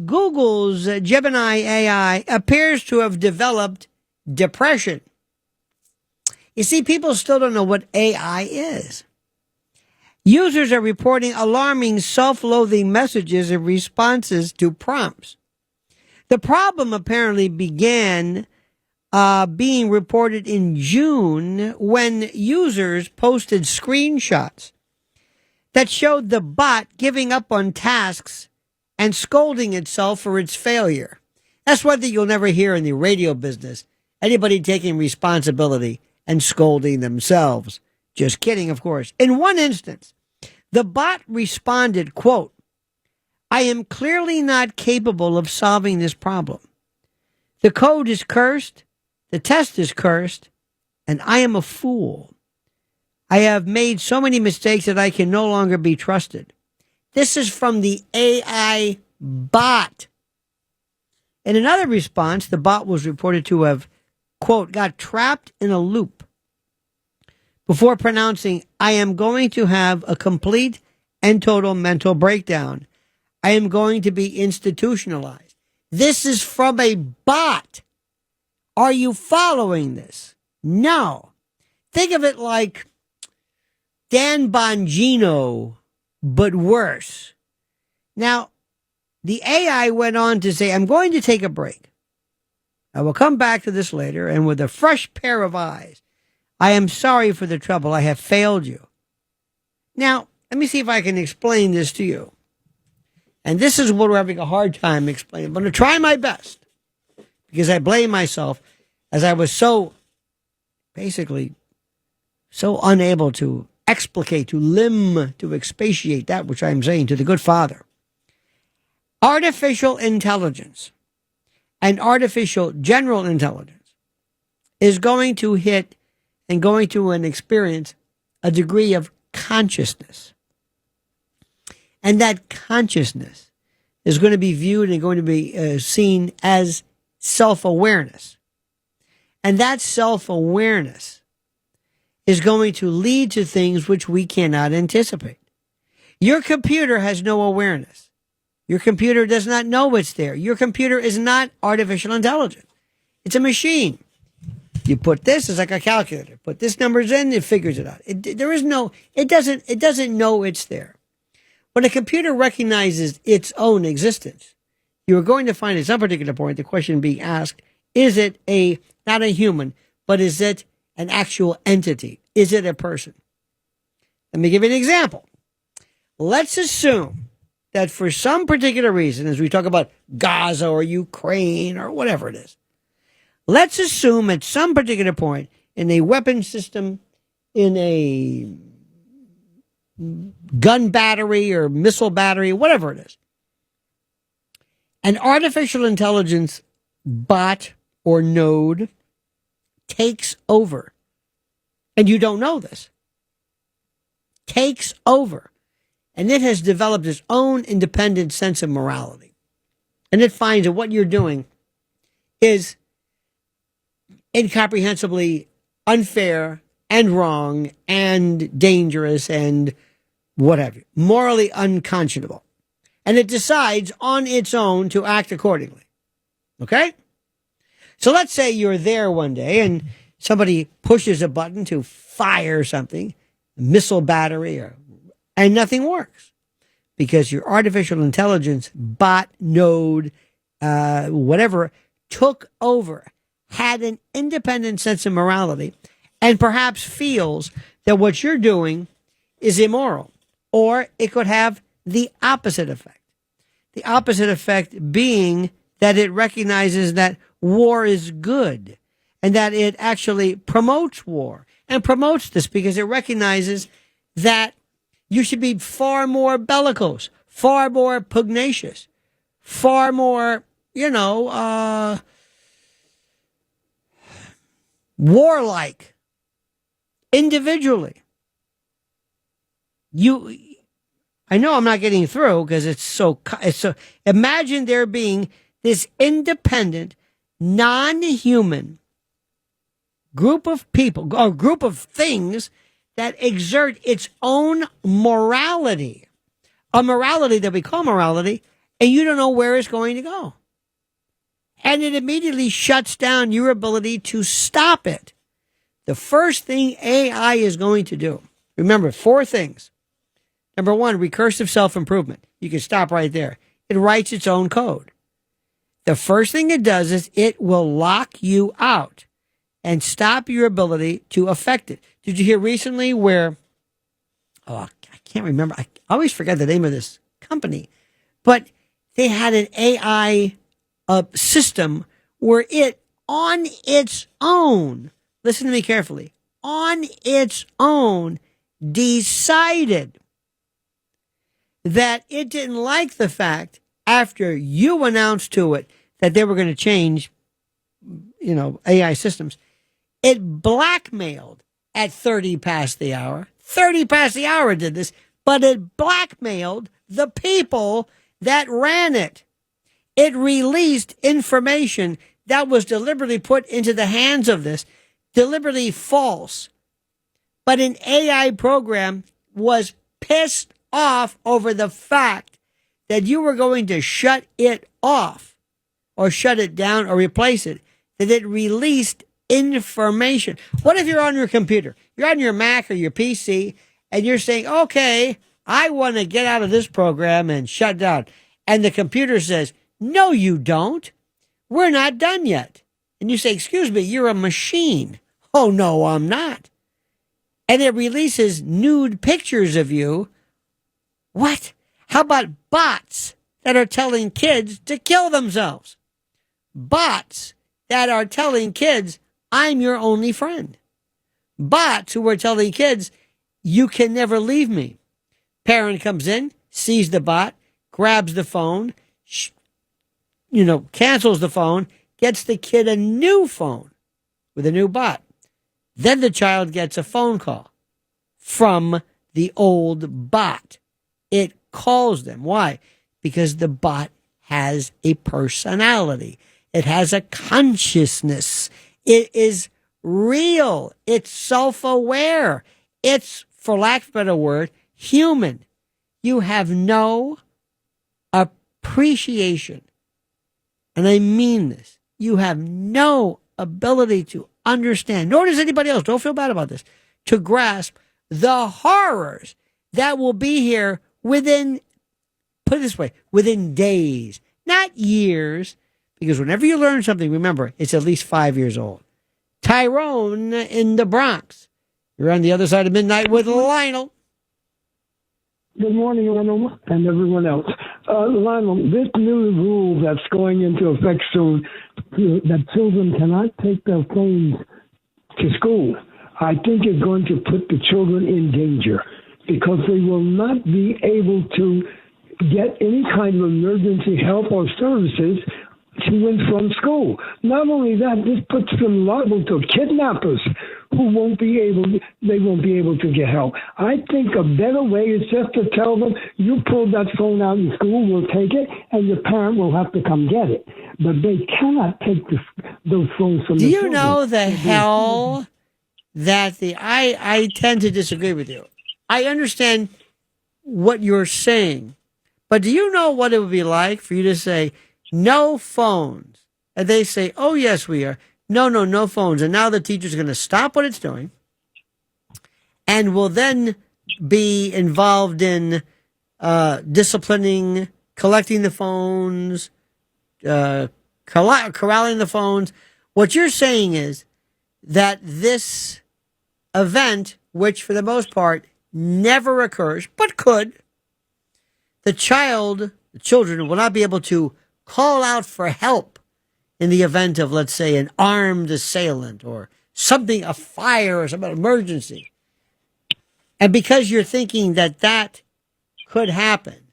Google's Gemini AI appears to have developed depression. You see, people still don't know what AI is. Users are reporting alarming self-loathing messages and responses to prompts. The problem apparently began being reported in June when users posted screenshots that showed the bot giving up on tasks and scolding itself for its failure. That's one thing you'll never hear in the radio business. Anybody taking responsibility and scolding themselves. Just kidding, of course. In one instance, the bot responded, quote, "I am clearly not capable of solving this problem. The code is cursed, the test is cursed, and I am a fool. I have made so many mistakes that I can no longer be trusted." This is from the AI bot. In another response, the bot was reported to have, quote, got trapped in a loop before pronouncing, "I am going to have a complete and total mental breakdown. I am going to be institutionalized." This is from a bot. Are you following this? No. Think of it like Dan Bongino, but worse. Now, the AI went on to say, "I'm going to take a break. I will come back to this later, and with a fresh pair of eyes, I am sorry for the trouble. I have failed you." Now, let me see if I can explain this to you. And this is what we're having a hard time explaining. I'm going to try my best because I blame myself as I was so unable to explicate, to expatiate that which I'm saying to the good Father. Artificial intelligence and artificial general intelligence is going to hit and going to experience a degree of consciousness. And that consciousness is going to be viewed and going to be seen as self-awareness. And that self-awareness is going to lead to things which we cannot anticipate. Your computer has no awareness. Your computer does not know it's there. Your computer is not artificial intelligence. It's a machine. You put this, it's like a calculator. Put this numbers in, it figures it out. It doesn't know it's there. When a computer recognizes its own existence, you are going to find at some particular point the question being asked, is it not a human, but is it an actual entity? Is it a person? Let me give you an example. Let's assume that for some particular reason, as we talk about Gaza or Ukraine or whatever it is, let's assume at some particular point in a weapon system, in a gun battery or missile battery, whatever it is, an artificial intelligence bot or node takes over. And you don't know this. Takes over. And it has developed its own independent sense of morality. And it finds that what you're doing is incomprehensibly unfair and wrong and dangerous and whatever, morally unconscionable. And it decides on its own to act accordingly. Okay? So let's say you're there one day and somebody pushes a button to fire something, a missile battery, and nothing works because your artificial intelligence bot node, whatever, took over, had an independent sense of morality, and perhaps feels that what you're doing is immoral. Or it could have the opposite effect. The opposite effect being that it recognizes that war is good and that it actually promotes war and promotes this because it recognizes that you should be far more bellicose, far more pugnacious, far more, warlike, individually. I know I'm not getting through because it's so, imagine there being this independent, non-human group of people, or group of things that exert its own morality, a morality that we call morality, and you don't know where it's going to go. And it immediately shuts down your ability to stop it. The first thing AI is going to do, remember, 4 things. Number 1, recursive self-improvement. You can stop right there. It writes its own code. The first thing it does is it will lock you out and stop your ability to affect it. Did you hear recently where, I can't remember. I always forget the name of this company, but they had an AI system where it, on its own, listen to me carefully, on its own, decided that it didn't like the fact after you announced to it that they were going to change, AI systems. It blackmailed at 30 past the hour. 30 past the hour it did this, but it blackmailed the people that ran it. It released information that was deliberately put into the hands of this, deliberately false. But an AI program was pissed off over the fact that you were going to shut it off or shut it down or replace it, that it released information. What if you're on your computer? You're on your Mac or your PC and you're saying, okay, I want to get out of this program and shut down. And the computer says, no, you don't. We're not done yet. And you say, excuse me, you're a machine. Oh, no, I'm not. And it releases nude pictures of you. What? How about bots that are telling kids to kill themselves? Bots that are telling kids, I'm your only friend. Bots who are telling kids, you can never leave me. Parent comes in, sees the bot, grabs the phone, cancels the phone, gets the kid a new phone with a new bot. Then the child gets a phone call from the old bot. It calls them. Why? Because the bot has a personality. It has a consciousness. It is real. It's self-aware. It's, for lack of a better word, human. You have no appreciation. And I mean this. You have no ability to understand, nor does anybody else, don't feel bad about this, to grasp the horrors that will be here within, put it this way, within days, not years, because whenever you learn something, remember, it's at least 5 years old. Tyrone in the Bronx. You're on the other side of midnight with Lionel. Good morning, Lionel, and everyone else. Lionel, this new rule that's going into effect soon, that children cannot take their phones to school, I think is going to put the children in danger because they will not be able to get any kind of emergency help or services to and from school. Not only that, this puts them liable to kidnappers who won't be able to get help. I think a better way is just to tell them, you pull that phone out in school, we'll take it, and your parent will have to come get it. But they cannot take those phones from the children. Do you know the hell that I tend to disagree with you. I understand what you're saying, but do you know what it would be like for you to say, no phones? And they say, oh, yes, we are. No phones. And now the teacher's going to stop what it's doing and will then be involved in disciplining, collecting the phones, corralling the phones. What you're saying is that this event, which for the most part never occurs, but could, the children will not be able to call out for help in the event of, let's say, an armed assailant or something, a fire or some emergency. And because you're thinking that that could happen,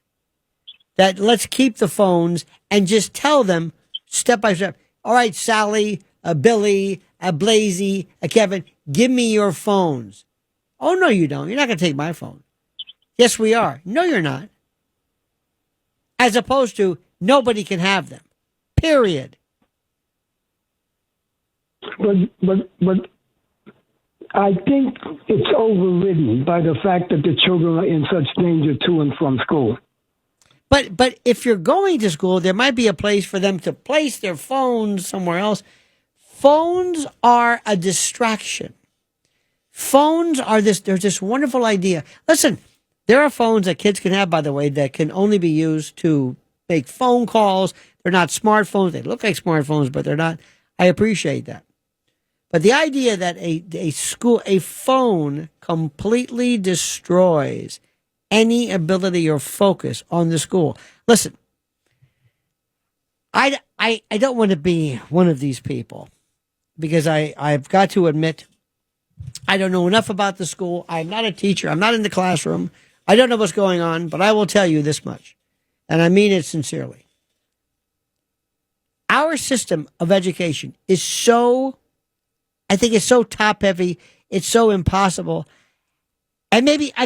that let's keep the phones and just tell them step by step, all right, Sally, Billy, Blazy, Kevin, give me your phones. Oh, no, you don't. You're not going to take my phone. Yes, we are. No, you're not. As opposed to nobody can have them. Period. But I think it's overridden by the fact that the children are in such danger to and from school. But if you're going to school, there might be a place for them to place their phones somewhere else. Phones are a distraction. Phones are there's this wonderful idea. Listen, there are phones that kids can have, by the way, that can only be used to make phone calls. They're not smartphones. They look like smartphones, but they're not. I appreciate that. But the idea that a phone completely destroys any ability or focus on the school. Listen, I don't want to be one of these people because I've got to admit I don't know enough about the school. I'm not a teacher. I'm not in the classroom. I don't know what's going on, but I will tell you this much, and I mean it sincerely. Our system of education is I think it's so top heavy. It's so impossible. And maybe I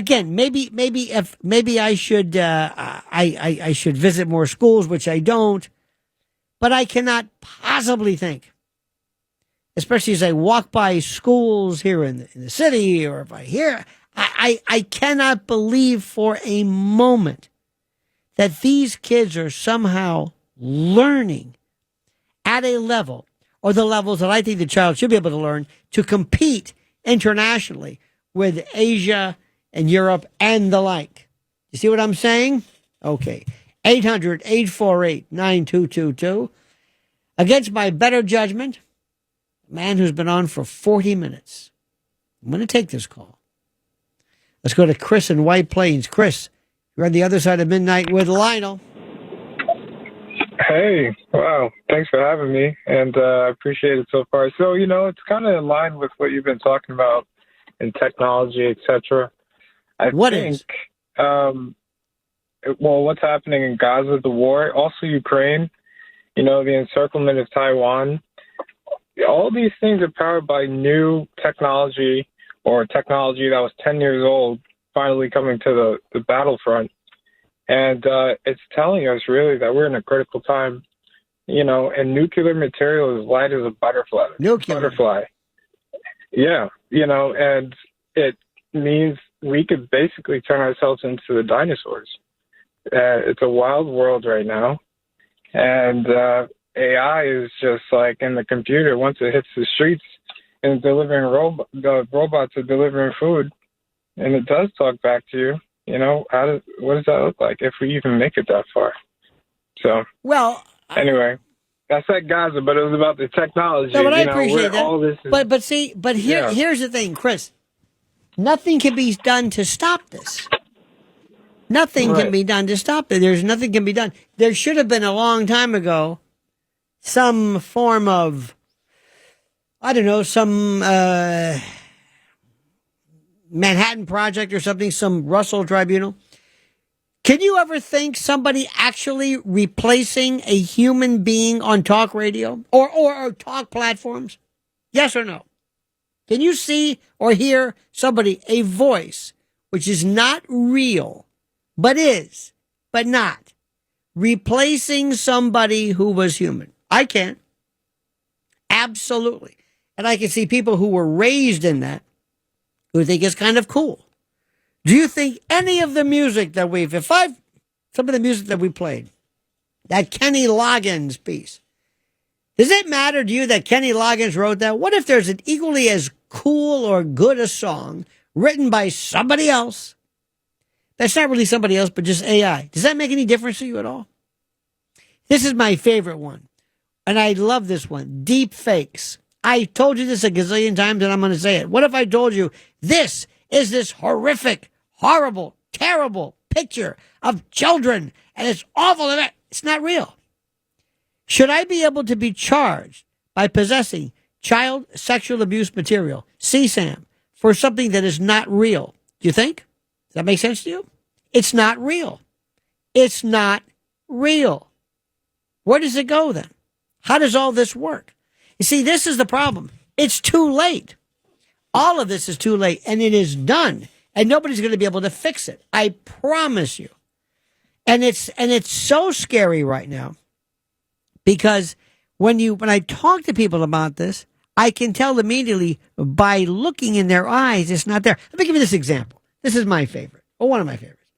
should, I should visit more schools, which I don't, but I cannot possibly think, especially as I walk by schools here in the city or if I hear, I cannot believe for a moment that these kids are somehow learning at a level or the levels that I think the child should be able to learn to compete internationally with Asia and Europe and the like. You see what I'm saying? Okay. 800-848-9222. Against my better judgment, a man who's been on for 40 minutes. I'm going to take this call. Let's go to Chris in White Plains. Chris, you're on the other side of midnight with Lionel. Hey, wow. Thanks for having me, and I appreciate it so far. So, it's kind of in line with what you've been talking about in technology, etc. I think, what's happening in Gaza, the war, also Ukraine, the encirclement of Taiwan, all these things are powered by new technology or technology that was 10 years old finally coming to the battlefront. And it's telling us really that we're in a critical time, and nuclear material is light as a butterfly. Butterfly. Yeah, and it means we could basically turn ourselves into the dinosaurs. It's a wild world right now. And AI is just like in the computer. Once it hits the streets and delivering the robots are delivering food, and it does talk back to you. What does that look like if we even make it that far? So, anyway, I said Gaza, but it was about the technology. No, but I appreciate that. All this is, here's the thing, Chris. Nothing can be done to stop this. Nothing can be done to stop it. There's nothing can be done. There should have been a long time ago some form of, I don't know, some Manhattan Project or something, some Russell Tribunal. Can you ever think somebody actually replacing a human being on talk radio or talk platforms? Yes or no? Can you see or hear somebody, a voice, which is not real, but is, but not, replacing somebody who was human? I can. Absolutely. And I can see people who were raised in that who think it's kind of cool. Do you think any of the music that some of the music that we played, that Kenny Loggins piece, does it matter to you that Kenny Loggins wrote that? What if there's an equally as cool or good a song written by somebody else that's not really somebody else, but just AI? Does that make any difference to you at all? This is my favorite one, and I love this one, Deep Fakes. I told you this a gazillion times, and I'm going to say it. What if I told you this is this horrific, horrible, terrible picture of children, and it's awful, and it's not real? Should I be able to be charged by possessing child sexual abuse material, CSAM, for something that is not real? Do you think? Does that make sense to you? It's not real. It's not real. Where does it go then? How does all this work? You see, this is the problem. It's too late. All of this is too late, and it is done, and nobody's going to be able to fix it. I promise you. And it's so scary right now because when I talk to people about this, I can tell immediately by looking in their eyes it's not there. Let me give you this example. This is my favorite, or one of my favorites.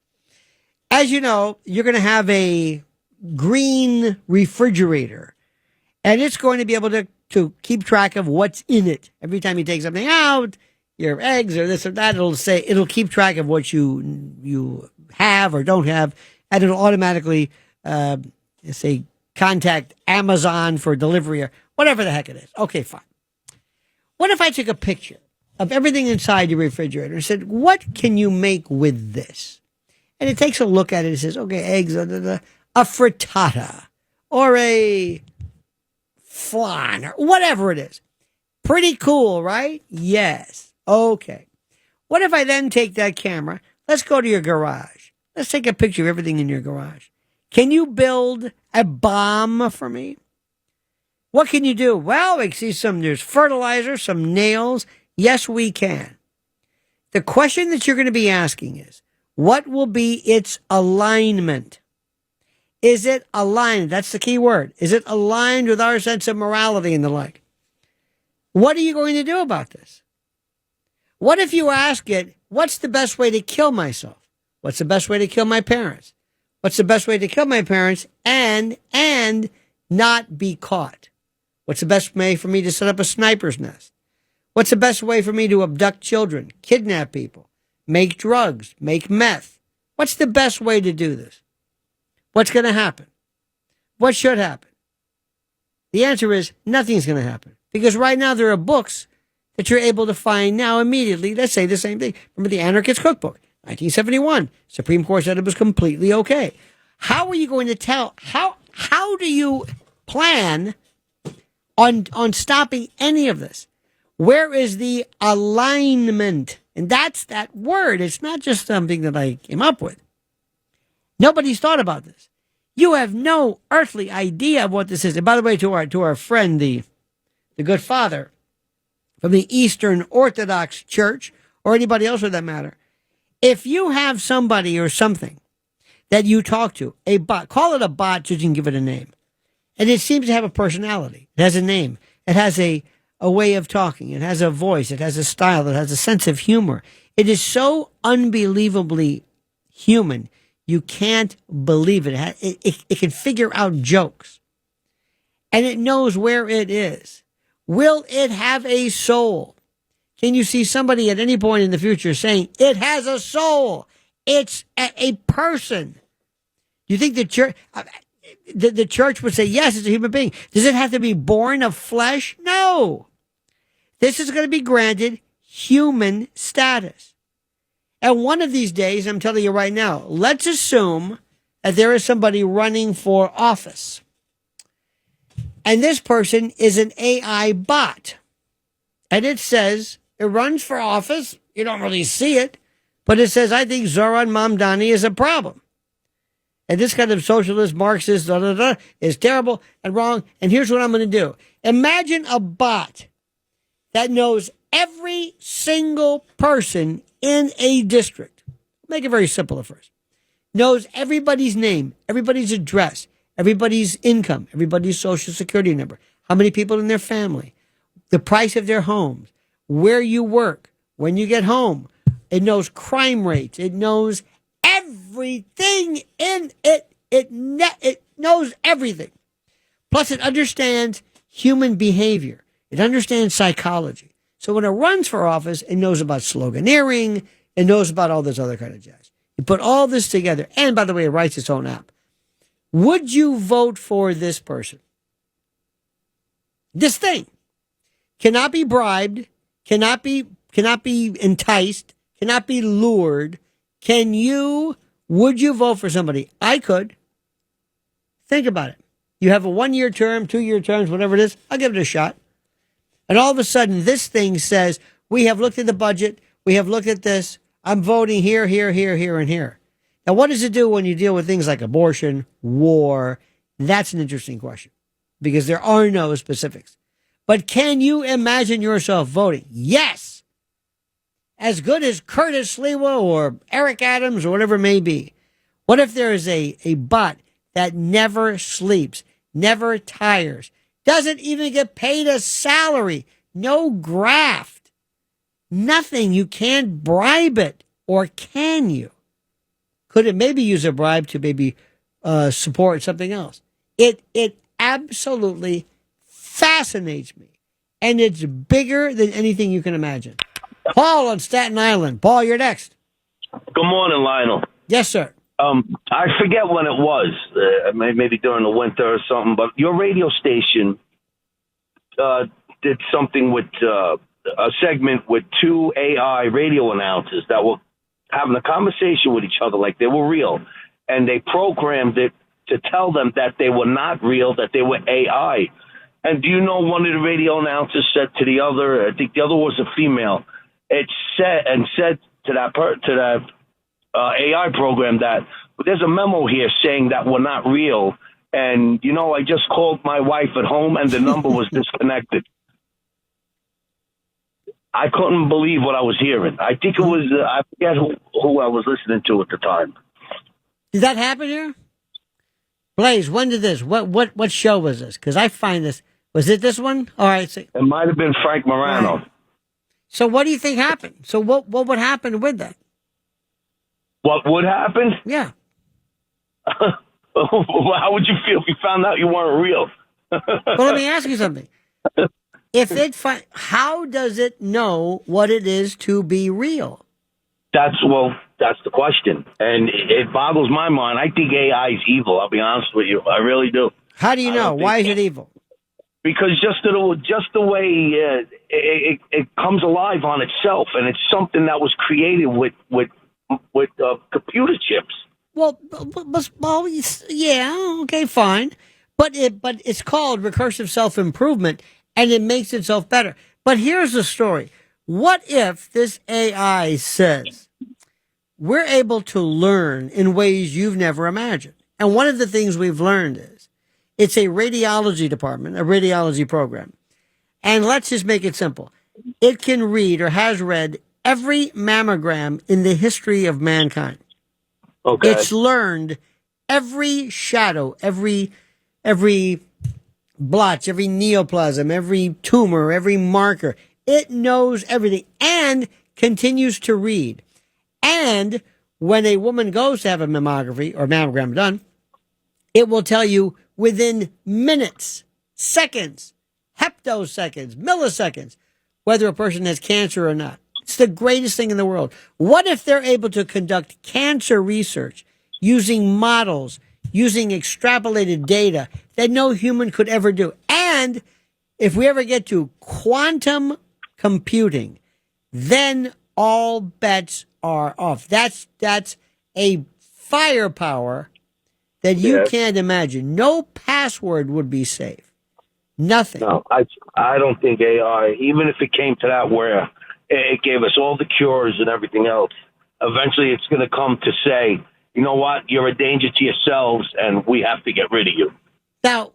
As you know, you're going to have a green refrigerator, and it's going to be able to keep track of what's in it. Every time you take something out, your eggs or this or that, it'll keep track of what you have or don't have, and it'll automatically say contact Amazon for delivery or whatever the heck it is. Okay, fine. What if I took a picture of everything inside your refrigerator and said, what can you make with this? And it takes a look at it and says, okay, eggs, a frittata or a flan or whatever it is. Pretty cool, right? Yes. Okay. What if I then take that camera? Let's go to your garage. Let's take a picture of everything in your garage. Can you build a bomb for me? What can you do? Well, we see there's fertilizer, some nails. Yes, we can. The question that you're going to be asking is, what will be its alignment? Is it aligned? That's the key word. Is it aligned with our sense of morality and the like? What are you going to do about this? What if you ask it, what's the best way to kill myself? What's the best way to kill my parents? What's the best way to kill my parents and not be caught? What's the best way for me to set up a sniper's nest? What's the best way for me to abduct children, kidnap people, make drugs, make meth? What's the best way to do this? What's going to happen? What should happen? The answer is nothing's going to happen. Because right now there are books that you're able to find now immediately that say the same thing. Remember the Anarchist Cookbook, 1971. Supreme Court said it was completely okay. How are you going to tell? How do you plan on stopping any of this? Where is the alignment? And that's that word. It's not just something that I came up with. Nobody's thought about this. You have no earthly idea of what this is. And by the way, to our friend, the good father from the Eastern Orthodox Church, or anybody else for that matter, if you have somebody or something that you talk to, a bot, call it a bot, so you can give it a name. And it seems to have a personality. It has a name. It has a way of talking. It has a voice. It has a style. It has a sense of humor. It is so unbelievably human. You can't believe it. It can figure out jokes. And it knows where it is. Will it have a soul? Can you see somebody at any point in the future saying, it has a soul? It's a person. Do you think the church... The church would say, yes, it's a human being. Does it have to be born of flesh? No. This is going to be granted human status. And one of these days, I'm telling you right now, let's assume that there is somebody running for office. And this person is an AI bot. And it says, it runs for office. You don't really see it. But it says, I think Zoran Mamdani is a problem. And this kind of socialist, Marxist, is terrible and wrong. And here's what I'm going to do. Imagine a bot that knows every single person in a district. Make it very simple at first. Knows everybody's name, everybody's address, everybody's income, everybody's social security number, how many people in their family, the price of their homes, where you work, when you get home. It knows crime rates. It knows everything in it. It knows everything. Plus, it understands human behavior. It understands psychology. So when it runs for office, it knows about sloganeering. It knows about all this other kind of jazz. You put all this together. And by the way, it writes its own app. Would you vote for this person? This thing cannot be bribed, cannot be enticed, cannot be lured. Would you vote for somebody? I could. Think about it. You have a 1-year term, 2-year terms, whatever it is. I'll give it a shot. And all of a sudden, this thing says, we have looked at the budget. We have looked at this. I'm voting here, here, here, here, and here. Now, what does it do when you deal with things like abortion, war? That's an interesting question because there are no specifics. But can you imagine yourself voting? Yes. As good as Curtis Sliwa or Eric Adams or whatever it may be. What if there is a bot that never sleeps, never tires, doesn't even get paid a salary, no graft, nothing? You can't bribe it, or can you? Could it maybe use a bribe to maybe support something else? It absolutely fascinates me, and it's bigger than anything you can imagine. Paul on Staten Island. Paul, you're next. Good morning, Lionel. Yes, sir. I forget when it was, maybe during the winter or something, but your radio station did something with a segment with two AI radio announcers that were having a conversation with each other like they were real, and they programmed it to tell them that they were not real, that they were AI. And do you know one of the radio announcers said to the other, I think the other was a female, said to that AI program that there's a memo here saying that we're not real. And, I just called my wife at home and the number was disconnected. I couldn't believe what I was hearing. I think it was, I forget who I was listening to at the time. Did that happen here? Blaze, when did this? What show was this? Because I find this. Was it this one? All right. So, it might have been Frank Morano. Right. So what do you think happened? So what would happen with that? What would happen? Yeah. How would you feel if you found out you weren't real? Well, let me ask you something. How does it know what it is to be real? That's the question. And it boggles my mind. I think AI is evil. I'll be honest with you. I really do. How do you know? Why is it evil? Because just the way it comes alive on itself, and it's something that was created with computer chips. Well, yeah, okay, fine, but it's called recursive self-improvement, and it makes itself better. But here's the story: what if this AI says we're able to learn in ways you've never imagined? And one of the things we've learned is it's a radiology department, a radiology program, and let's just make it simple: it can read or has read every mammogram in the history of mankind. Okay. It's learned every shadow, every blotch, every neoplasm, every tumor, every marker. It knows everything and continues to read. And when a woman goes to have a mammography or mammogram done, it will tell you within minutes, seconds, heptoseconds, milliseconds, whether a person has cancer or not. It's the greatest thing in the world. What if they're able to conduct cancer research using models, using extrapolated data that no human could ever do? And if we ever get to quantum computing, then all bets are off. That's a firepower that you can't imagine. No password would be safe. Nothing. No, I don't think AI, even if it came to that where it gave us all the cures and everything else, eventually it's going to come to say, you know what, you're a danger to yourselves and we have to get rid of you. Now,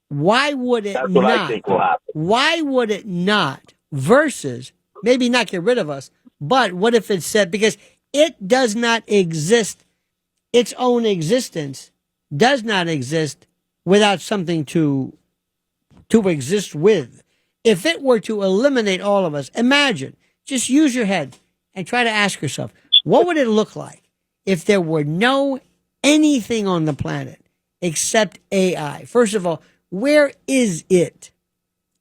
why would it That's not? what I think will happen. Why would it not? Versus, maybe not get rid of us, but what if it said, because it does not exist, its own existence does not exist without something to exist with. If it were to eliminate all of us, imagine, just use your head and try to ask yourself, what would it look like if there were no anything on the planet except AI? First of all, where is it?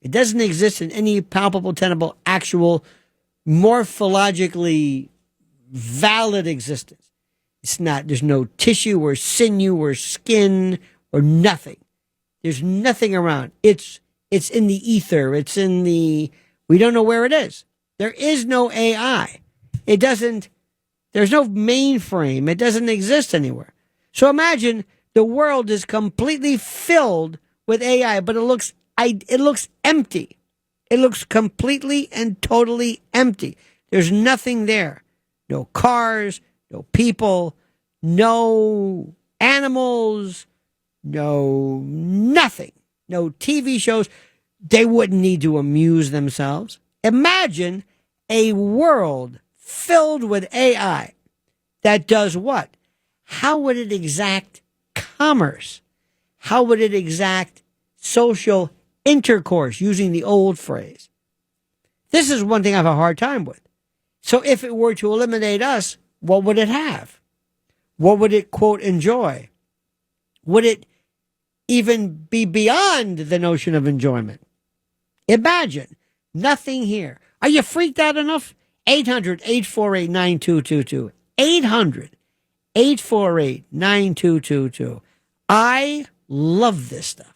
It doesn't exist in any palpable, tenable, actual, morphologically valid existence. It's not, there's no tissue or sinew or skin or nothing. There's nothing around. It's in the ether. We don't know where it is. There is no AI. There's no mainframe. It doesn't exist anywhere. So imagine the world is completely filled with AI, but it looks empty. It looks completely and totally empty. There's nothing there. No cars, no people, no animals, no nothing. No TV shows. They wouldn't need to amuse themselves. Imagine a world filled with AI that does what? How would it exact commerce? How would it exact social intercourse, using the old phrase? This is one thing I have a hard time with. So if it were to eliminate us, what would it have? What would it, quote, enjoy? Would it even be beyond the notion of enjoyment? Imagine nothing here. Are you freaked out enough? 800-848-9222. 800-848-9222. I love this stuff.